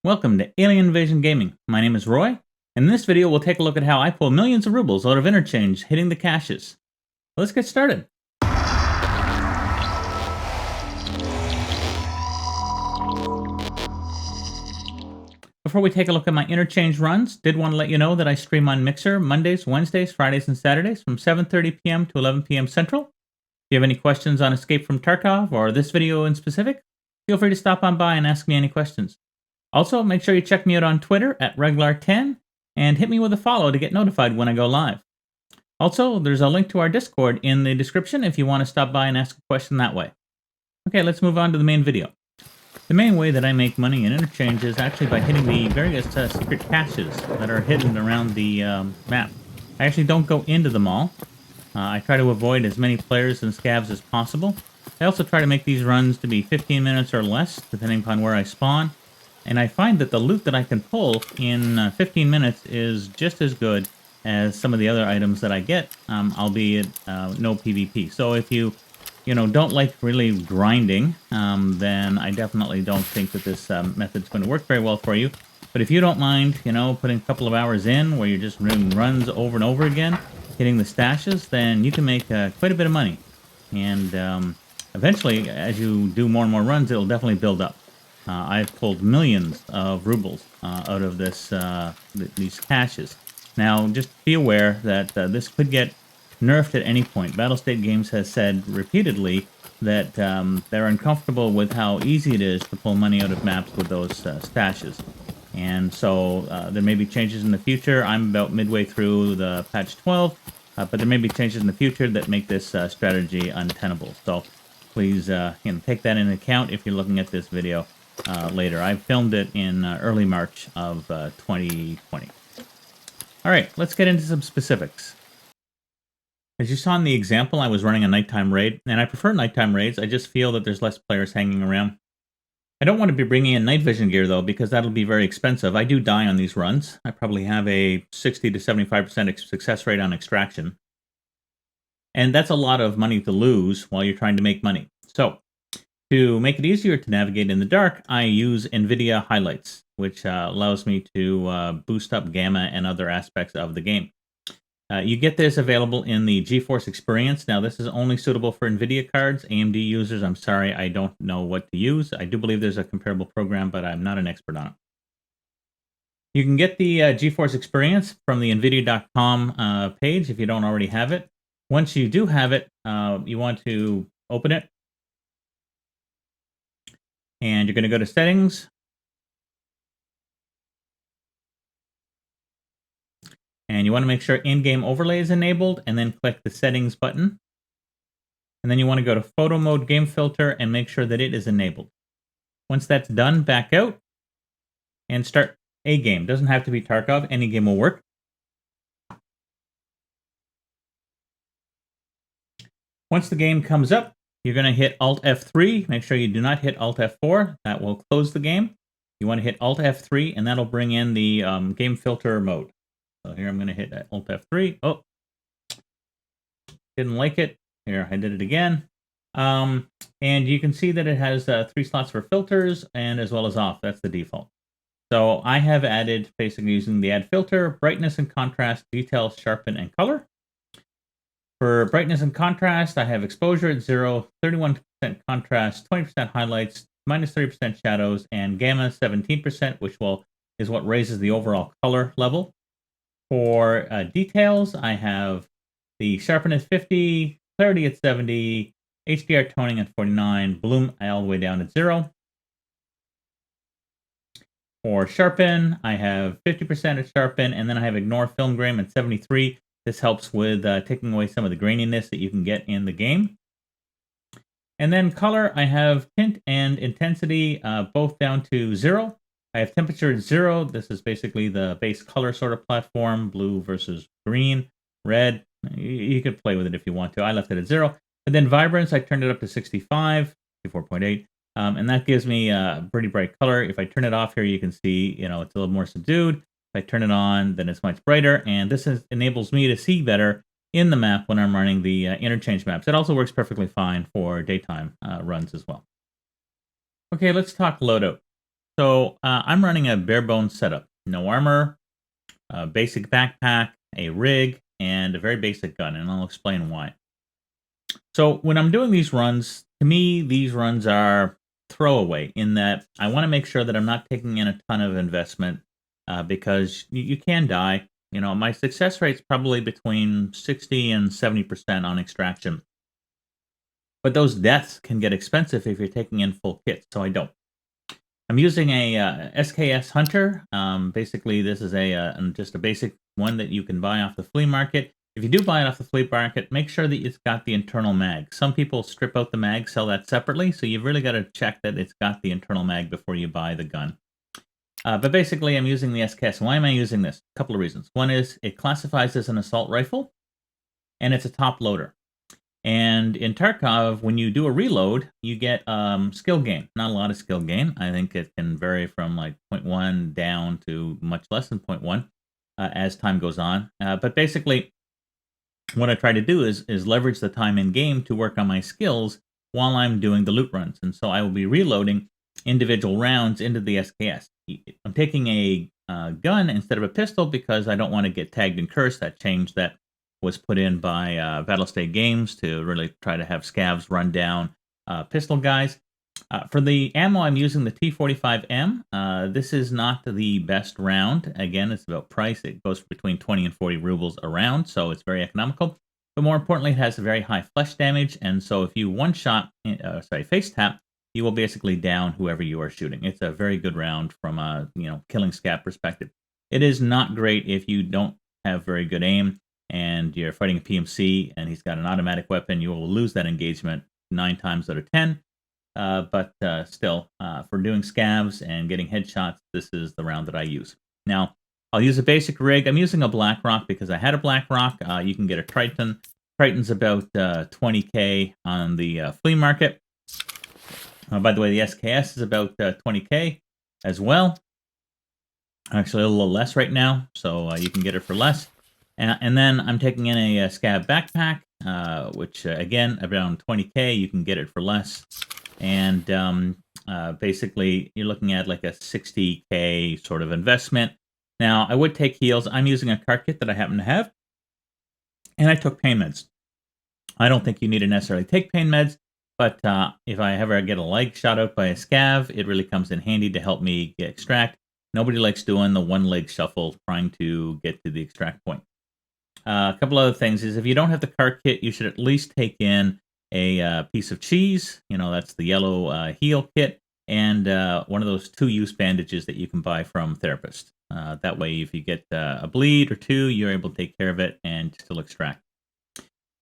Welcome to Alien Invasion Gaming. My name is Roy, and in this video we'll take a look at how I pull millions of rubles out of Interchange hitting the caches. Let's get started. Before we take a look at my Interchange runs, did want to let you know that I stream on Mixer Mondays, Wednesdays, Fridays, and Saturdays from 7:30 p.m. to 11 p.m. Central. If you have any questions on Escape from Tarkov or this video in specific, feel free to stop on by and ask me any questions. Also, make sure you check me out on Twitter at Reglar10 and hit me with a follow to get notified when I go live. Also, there's a link to our Discord in the description if you want to stop by and ask a question that way. Okay, let's move on to the main video. The main way that I make money in Interchange is actually by hitting the various secret caches that are hidden around the map. I actually don't go into them all. I try to avoid as many players and scavs as possible. I also try to make these runs to be 15 minutes or less, depending upon where I spawn. And I find that the loot that I can pull in 15 minutes is just as good as some of the other items that I get, albeit no PvP. So if you don't like really grinding, then I definitely don't think that this method's going to work very well for you. But if you don't mind, putting a couple of hours in where you're just doing runs over and over again, hitting the stashes, then you can make quite a bit of money. And eventually, as you do more and more runs, it'll definitely build up. I've pulled millions of rubles out of these caches. Now, just be aware that this could get nerfed at any point. Battlestate Games has said repeatedly that they're uncomfortable with how easy it is to pull money out of maps with those stashes. And so there may be changes in the future. I'm about midway through the patch 12, but there may be changes in the future that make this strategy untenable. So please take that into account if you're looking at this video later. I filmed it in early March of 2020. All right, let's get into some specifics. As you saw in the example, I was running a nighttime raid, and I prefer nighttime raids. I just feel that there's less players hanging around. I don't want to be bringing in night vision gear, though, because that'll be very expensive. I do die on these runs. I probably have a 60 to 75% success rate on extraction. And that's a lot of money to lose while you're trying to make money. So, to make it easier to navigate in the dark, I use NVidia highlights, which allows me to boost up gamma and other aspects of the game. You get this available in the GeForce Experience. Now, this is only suitable for NVIDIA cards. AMD users, I'm sorry, I don't know what to use. I do believe there's a comparable program, but I'm not an expert on it. You can get the GeForce Experience from the NVIDIA.com page if you don't already have it. Once you do have it, you want to open it. And you're going to go to Settings. And you want to make sure in-game overlay is enabled, and then click the Settings button. And then you want to go to Photo Mode Game Filter and make sure that it is enabled. Once that's done, back out and start a game. Doesn't have to be Tarkov. Any game will work. Once the game comes up, you're going to hit Alt F3. Make sure you do not hit Alt F4. That will close the game. You want to hit Alt F3, and that'll bring in the game filter mode. So here I'm going to hit Alt F3. Oh, didn't like it. Here, I did it again. And you can see that it has 3 slots for filters and as well as off. That's the default. So I have added, basically using the add filter, brightness and contrast, detail, sharpen, and color. For brightness and contrast, I have exposure at 0, 31% contrast, 20% highlights, minus 30% shadows, and gamma 17%, which is what raises the overall color level. For details, I have the sharpen at 50, clarity at 70, HDR toning at 49, bloom all the way down at 0. For sharpen, I have 50% at sharpen, and then I have ignore film grain at 73. This helps with taking away some of the graininess that you can get in the game. And then color, I have tint and intensity both down to 0. I have temperature at 0. This is basically the base color sort of platform, blue versus green, red. You could play with it if you want to. I left it at 0. And then vibrance, I turned it up to 65, 64.8. And that gives me a pretty bright color. If I turn it off here, you can see, it's a little more subdued. If I turn it on, then it's much brighter, and this enables me to see better in the map when I'm running the interchange maps. It also works perfectly fine for daytime runs as well. Okay, let's talk loadout. So I'm running a bare bones setup. No armor, a basic backpack, a rig, and a very basic gun, and I'll explain why. So when I'm doing these runs, to me, these runs are throwaway in that I want to make sure that I'm not taking in a ton of investment because you can die. You know, my success rate's probably between 60 and 70% on extraction. But those deaths can get expensive if you're taking in full kits, so I don't. I'm using a SKS Hunter. Basically, this is just a basic one that you can buy off the flea market. If you do buy it off the flea market, make sure that it's got the internal mag. Some people strip out the mag, sell that separately, so you've really got to check that it's got the internal mag before you buy the gun. But basically, I'm using the SKS. Why am I using this? A couple of reasons. One is it classifies as an assault rifle, and it's a top loader. And in Tarkov, when you do a reload, you get skill gain. Not a lot of skill gain. I think it can vary from like 0.1 down to much less than 0.1 as time goes on. But basically, what I try to do is leverage the time in game to work on my skills while I'm doing the loot runs. And so I will be reloading individual rounds into the SKS. I'm taking a gun instead of a pistol because I don't want to get tagged and cursed. That change that was put in by Battlestate Games to really try to have scavs run down pistol guys. For the ammo, I'm using the T45M. This is not the best round. Again, it's about price. It goes between 20 and 40 rubles a round, so it's very economical. But more importantly, it has a very high flesh damage, and so if you face tap, you will basically down whoever you are shooting. It's a very good round from a killing scav perspective. It is not great if you don't have very good aim and you're fighting a PMC and he's got an automatic weapon. You will lose that engagement 9 times out of 10. But still, for doing scavs and getting headshots, this is the round that I use. Now, I'll use a basic rig. I'm using a BlackRock because I had a BlackRock. You can get a Triton. Triton's about 20K on the flea market. By the way, the SKS is about 20K as well. Actually, a little less right now, so you can get it for less. And then I'm taking in a scav backpack, which, again, around 20K. You can get it for less. And basically, you're looking at like a 60K sort of investment. Now, I would take heals. I'm using a cart kit that I happen to have. And I took pain meds. I don't think you need to necessarily take pain meds. But if I ever get a leg shot out by a scav, it really comes in handy to help me extract. Nobody likes doing the one-leg shuffle trying to get to the extract point. A couple other things is if you don't have the cart kit, you should at least take in a piece of cheese. That's the yellow heal kit. And one of those 2-use bandages that you can buy from Therapist. That way, if you get a bleed or two, you're able to take care of it and still extract.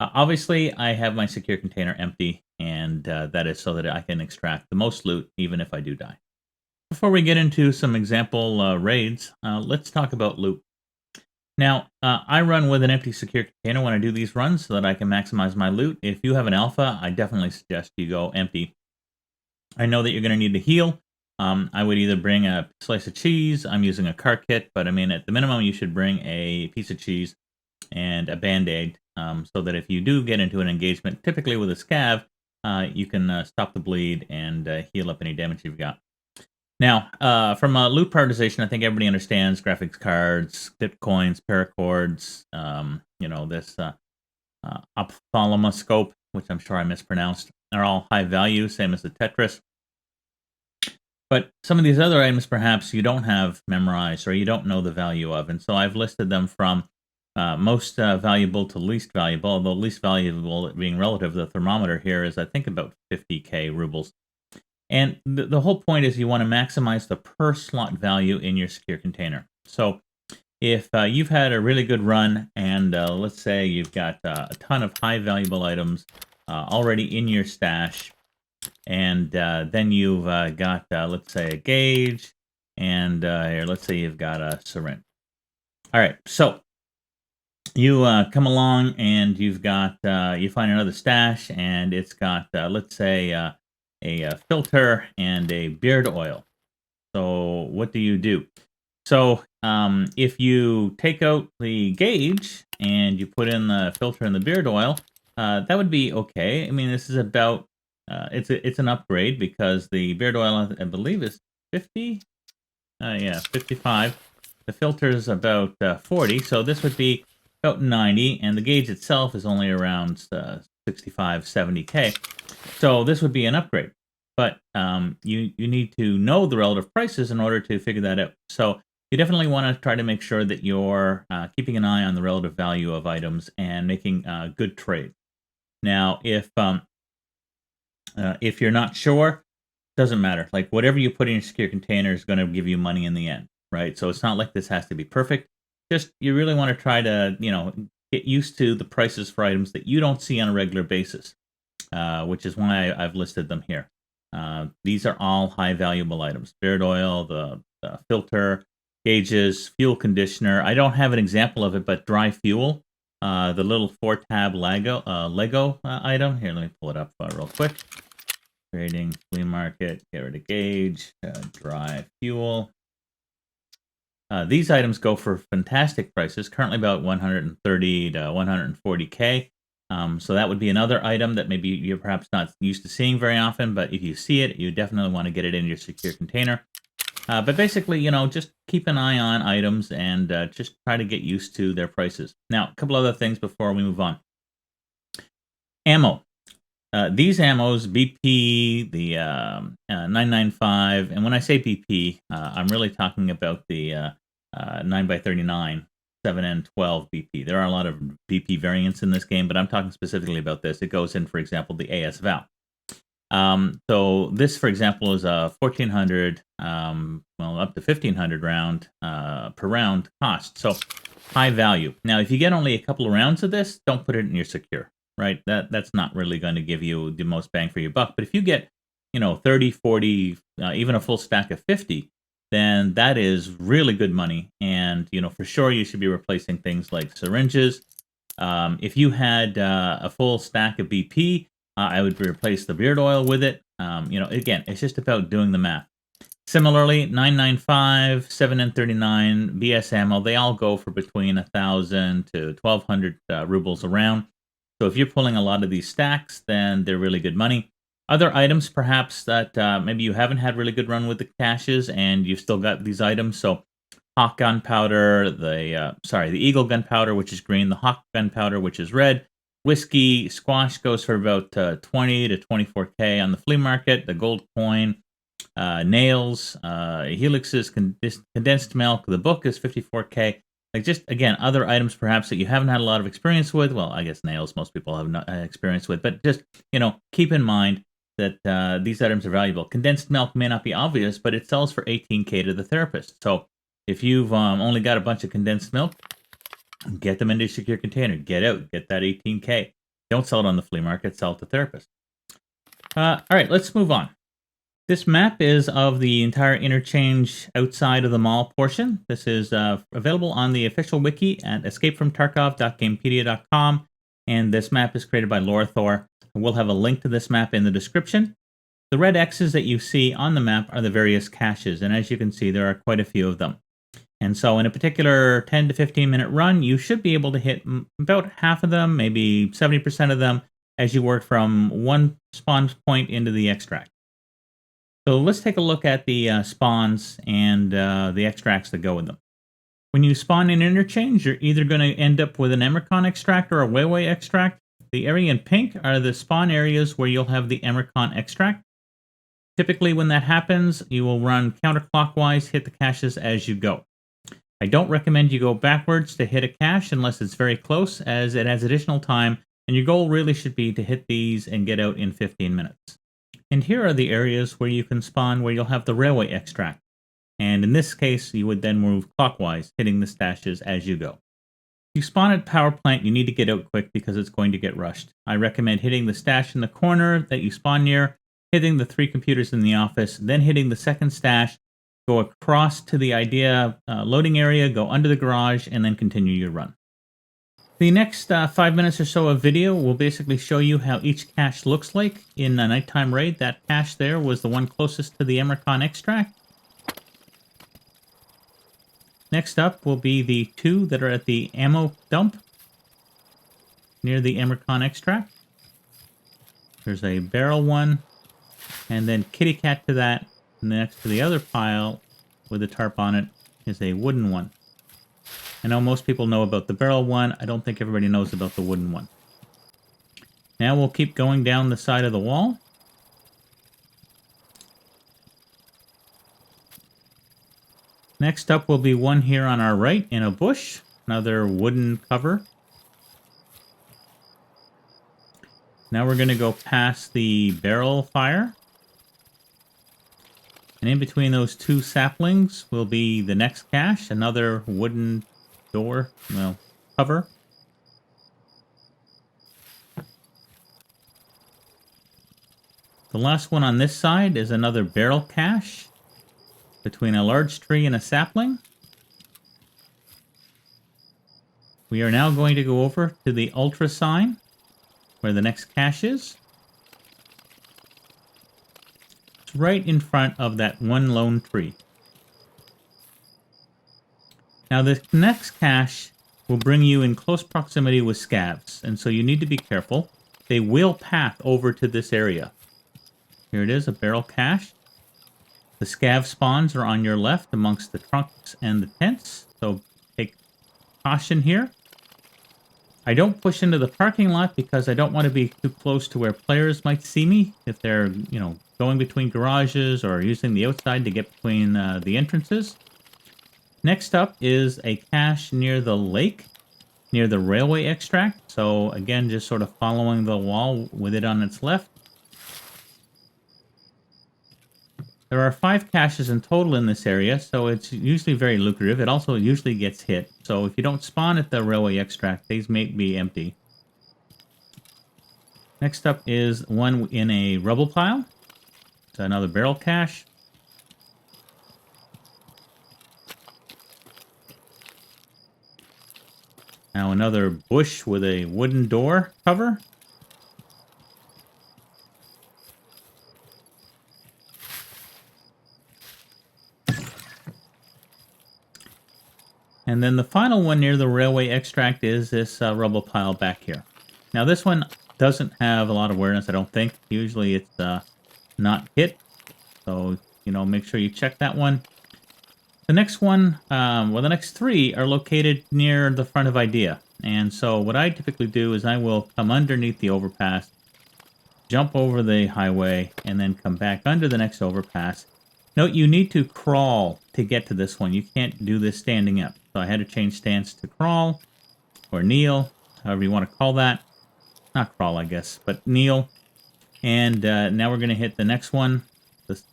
Obviously, I have my secure container empty, and that is so that I can extract the most loot, even if I do die. Before we get into some example raids, let's talk about loot. Now, I run with an empty secure container when I do these runs so that I can maximize my loot. If you have an alpha, I definitely suggest you go empty. I know that you're going to need to heal. I would either bring a slice of cheese. I'm using a cart kit, but I mean, at the minimum, you should bring a piece of cheese and a Band-Aid so that if you do get into an engagement, typically with a scav, you can stop the bleed and heal up any damage you've got. Now, from a loot prioritization, I think everybody understands graphics cards, bitcoins, paracords, this ophthalmoscope, which I'm sure I mispronounced, are all high value, same as the Tetris. But some of these other items, perhaps you don't have memorized or you don't know the value of. And so I've listed them from most valuable to least valuable, although least valuable being relative. The thermometer here is, I think, about 50K rubles. And the whole point is you want to maximize the per slot value in your secure container. So if you've had a really good run and let's say you've got a ton of high valuable items already in your stash, and then you've got, let's say, a gauge, and here, let's say you've got a syringe. All right, so you come along and you've got, you find another stash, and it's got, let's say, a filter and a beard oil. So what do you do? So if you take out the gauge and you put in the filter and the beard oil, that would be okay. I mean, this is about it's an upgrade because the beard oil, I believe, is 50? Yeah, 55. The filter is about 40, so this would be about 90, and the gauge itself is only around 65, 70K. So this would be an upgrade. But you need to know the relative prices in order to figure that out. So you definitely want to try to make sure that you're keeping an eye on the relative value of items and making good trades. Now, if you're not sure, doesn't matter. Like whatever you put in your secure container is going to give you money in the end, right? So it's not like this has to be perfect. Just you really want to try to get used to the prices for items that you don't see on a regular basis, which is why I've listed them here. These are all high valuable items: beard oil, the filter, gauges, fuel conditioner. I don't have an example of it, but dry fuel, the little 4-tab Lego item. Here, let me pull it up real quick. Trading, flea market, get rid of gauge, dry fuel. These items go for fantastic prices, currently about 130 to 140K. So that would be another item that maybe you're perhaps not used to seeing very often, but if you see it, you definitely want to get it in your secure container. But basically, just keep an eye on items and just try to get used to their prices. Now, a couple other things before we move on. Ammo. These ammos, BP, the 995, and when I say BP, I'm really talking about the 9x39, 7N12 BP. There are a lot of BP variants in this game, but I'm talking specifically about this. It goes in, for example, the AS Val. So this, for example, is a 1400, up to 1500 round per round cost. So high value. Now, if you get only a couple of rounds of this, don't put it in your secure. Right, that's not really going to give you the most bang for your buck. But if you get, 30, 40, even a full stack of 50, then that is really good money. And for sure, you should be replacing things like syringes. If you had a full stack of BP, I would replace the beard oil with it. Again, it's just about doing the math. Similarly, 995, 7N39, BS ammo, they all go for between 1,000 to 1,200 rubles a round. So if you're pulling a lot of these stacks, then they're really good money. Other items, perhaps, that maybe you haven't had really good run with the caches and you've still got these items. So Hawk gunpowder, the Eagle gunpowder, which is green, the Hawk gunpowder, which is red. Whiskey squash goes for about 20 to 24K on the flea market. The gold coin, nails, helixes, condensed milk. The book is 54K. Like just, again, other items perhaps that you haven't had a lot of experience with. Well, I guess nails most people have not experience with. But just, keep in mind that these items are valuable. Condensed milk may not be obvious, but it sells for 18K to the therapist. So if you've only got a bunch of condensed milk, get them into your secure container. Get out. Get that 18K. Don't sell it on the flea market. Sell it to therapists. All right, let's move on. This map is of the entire interchange outside of the mall portion. This is available on the official wiki at escapefromtarkov.gamepedia.com, and this map is created by Lorathor. We'll have a link to this map in the description. The red X's that you see on the map are the various caches, and as you can see, there are quite a few of them. And so in a particular 10 to 15 minute run, you should be able to hit about half of them, maybe 70% of them, as you work from one spawn point into the extract. So let's take a look at the spawns and the extracts that go with them. When you spawn in Interchange, you're either going to end up with an Emercon extract or a Weiwei extract. The area in pink are the spawn areas where you'll have the Emercon extract. Typically, when that happens, you will run counterclockwise, hit the caches as you go. I don't recommend you go backwards to hit a cache unless it's very close, as it has additional time, and your goal really should be to hit these and get out in 15 minutes. And here are the areas where you can spawn where you'll have the railway extract. And in this case, you would then move clockwise, hitting the stashes as you go. If you spawn at power plant, you need to get out quick because it's going to get rushed. I recommend hitting the stash in the corner that you spawn near, hitting the 3 computers in the office, then hitting the second stash, go across to the IDEA loading area, go under the garage, and then continue your run. The next 5 minutes or so of video will basically show you how each cache looks like in a nighttime raid. That cache there was the one closest to the Emercon extract. Next up will be the 2 that are at the ammo dump near the Emercon extract. There's a barrel one, and then kitty cat to that, And next to the other pile with the tarp on it is a wooden one. I know most people know about the barrel one. I don't think everybody knows about the wooden one. Now we'll keep going down the side of the wall. Next up will be one here on our right in a bush. Another wooden cover. Now we're going to go past the barrel fire. And in between those two saplings will be the next cache. Another wooden door, well, cover. The last one on this side is another barrel cache between a large tree and a sapling. We are now going to go over to the ultra sign, where the next cache is. It's right in front of that one lone tree. Now the next cache will bring you in close proximity with scavs, and so you need to be careful. They will path over to this area. Here it is, a barrel cache. The scav spawns are on your left amongst the trunks and the tents, so take caution here. I don't push into the parking lot because I don't want to be too close to where players might see me if they're, going between garages or using the outside to get between the entrances. Next up is a cache near the lake, near the railway extract. So again, just sort of following the wall with it on its left. There are 5 caches in total in this area, so it's usually very lucrative. It also usually gets hit. So if you don't spawn at the railway extract, these may be empty. Next up is one in a rubble pile. It's another barrel cache. Now another bush with a wooden door cover. And then the final one near the railway extract is this rubble pile back here. Now this one doesn't have a lot of awareness, I don't think. Usually it's not hit. So, make sure you check that one. The next one, the next 3 are located near the front of Idea. And so what I typically do is I will come underneath the overpass, jump over the highway, and then come back under the next overpass. Note, you need to crawl to get to this one. You can't do this standing up. So I had to change stance to crawl, or kneel, however you want to call that. Not crawl, I guess, but kneel. And now we're going to hit the next one.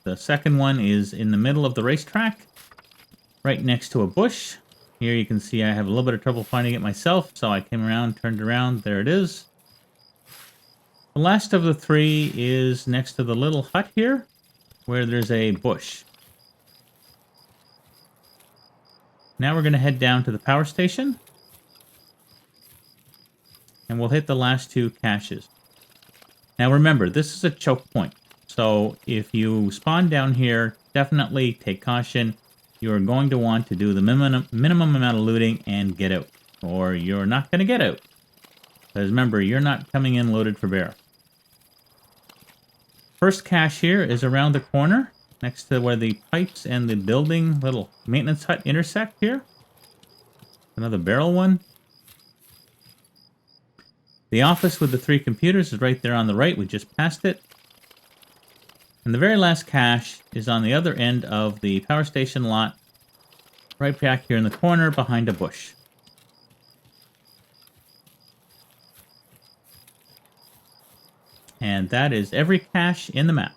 The second one is in the middle of the racetrack, right next to a bush. Here you can see I have a little bit of trouble finding it myself, so I came around, turned around, there it is. The last of the 3 is next to the little hut here, where there's a bush. Now we're going to head down to the power station. And we'll hit the last 2 caches. Now remember, this is a choke point. So if you spawn down here, definitely take caution. You are going to want to do the minimum amount of looting and get out. Or you're not going to get out. Because remember, you're not coming in loaded for bear. First cache here is around the corner, next to where the pipes and the building little maintenance hut intersect here. Another barrel one. The office with the 3 computers is right there on the right. We just passed it. And the very last cache is on the other end of the power station lot, right back here in the corner behind a bush. And that is every cache in the map.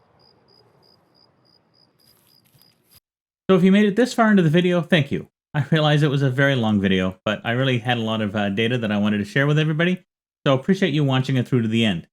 So if you made it this far into the video, thank you. I realize it was a very long video, but I really had a lot of data that I wanted to share with everybody. So appreciate you watching it through to the end.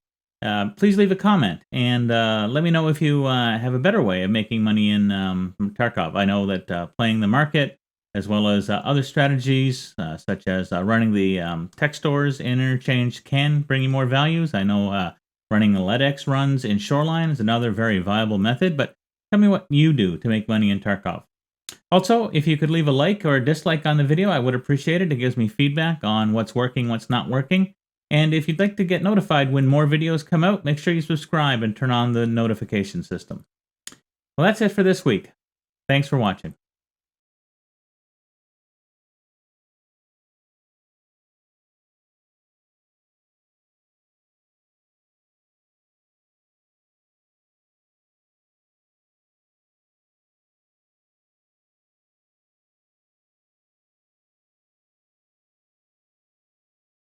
Please leave a comment and let me know if you have a better way of making money in Tarkov. I know that playing the market, as well as other strategies, such as running the tech stores in Interchange, can bring you more values. I know running the LEDX runs in Shoreline is another very viable method, but tell me what you do to make money in Tarkov. Also, if you could leave a like or a dislike on the video, I would appreciate it. It gives me feedback on what's working, what's not working. And if you'd like to get notified when more videos come out, make sure you subscribe and turn on the notification system. Well, that's it for this week. Thanks for watching.